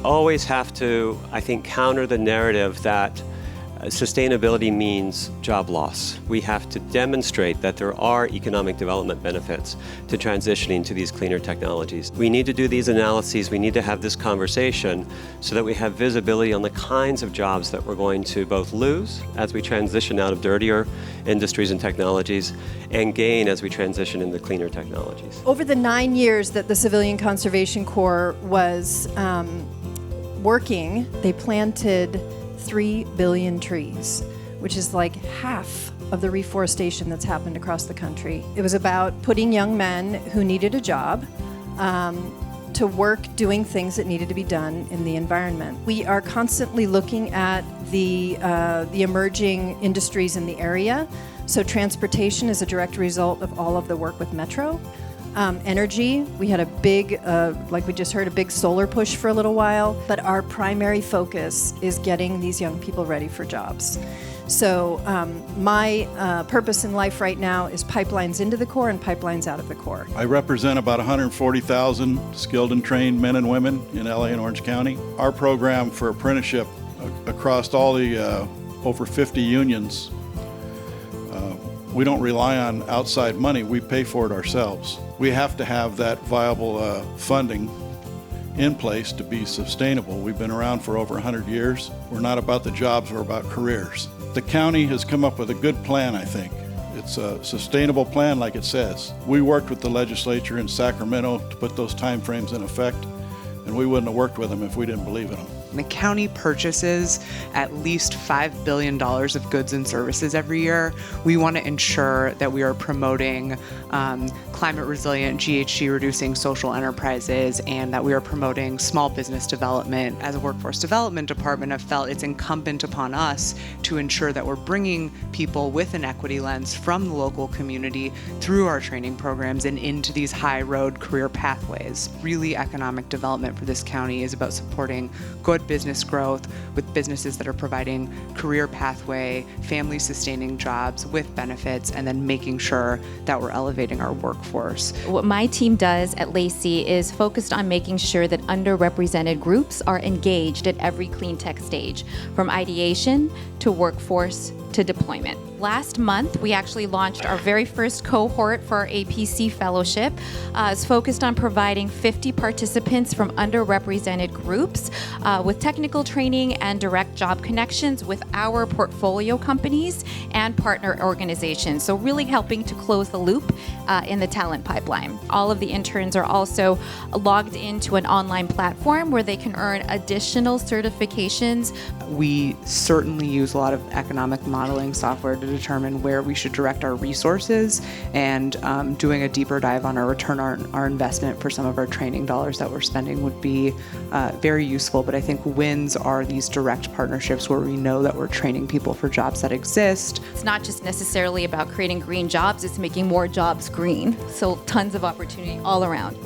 always have to, I think, counter the narrative that sustainability means job loss. We have to demonstrate that there are economic development benefits to transitioning to these cleaner technologies. We need to do these analyses, we need to have this conversation so that we have visibility on the kinds of jobs that we're going to both lose as we transition out of dirtier industries and technologies and gain as we transition into cleaner technologies. Over the 9 years that the Civilian Conservation Corps was working, they planted 3 billion trees, which is like half of the reforestation that's happened across the country. It was about putting young men who needed a job to work doing things that needed to be done in the environment. We are constantly looking at the emerging industries in the area. So transportation is a direct result of all of the work with Metro. Energy, we had a big, like we just heard, a big solar push for a little while, but our primary focus is getting these young people ready for jobs. So my purpose in life right now is pipelines into the Corps and pipelines out of the Corps. I represent about 140,000 skilled and trained men and women in LA and Orange County. Our program for apprenticeship across all the over 50 unions, we don't rely on outside money, we pay for it ourselves. We have to have that viable funding in place to be sustainable. We've been around for over 100 years. We're not about the jobs, we're about careers. The county has come up with a good plan, I think. It's a sustainable plan, like it says. We worked with the legislature in Sacramento to put those time frames in effect, and we wouldn't have worked with them if we didn't believe in them. The county purchases at least $5 billion of goods and services every year. We want to ensure that we are promoting climate resilient, GHG reducing social enterprises, and that we are promoting small business development. As a workforce development department, I've felt it's incumbent upon us to ensure that we're bringing people with an equity lens from the local community through our training programs and into these high road career pathways. Really, economic development for this county is about supporting good business growth with businesses that are providing career pathway, family sustaining jobs with benefits, and then making sure that we're elevating our workforce. What my team does at Lacey is focused on making sure that underrepresented groups are engaged at every clean tech stage, from ideation to workforce to deployment. Last month, we actually launched our very first cohort for our APC fellowship. It's focused on providing 50 participants from underrepresented groups with technical training and direct job connections with our portfolio companies and partner organizations. So really helping to close the loop in the talent pipeline. All of the interns are also logged into an online platform where they can earn additional certifications. We certainly use a lot of economic modeling software to determine where we should direct our resources, and doing a deeper dive on our return on our investment for some of our training dollars that we're spending would be very useful. But I think wins are these direct partnerships where we know that we're training people for jobs that exist. It's not just necessarily about creating green jobs, it's making more jobs green. So tons of opportunity all around.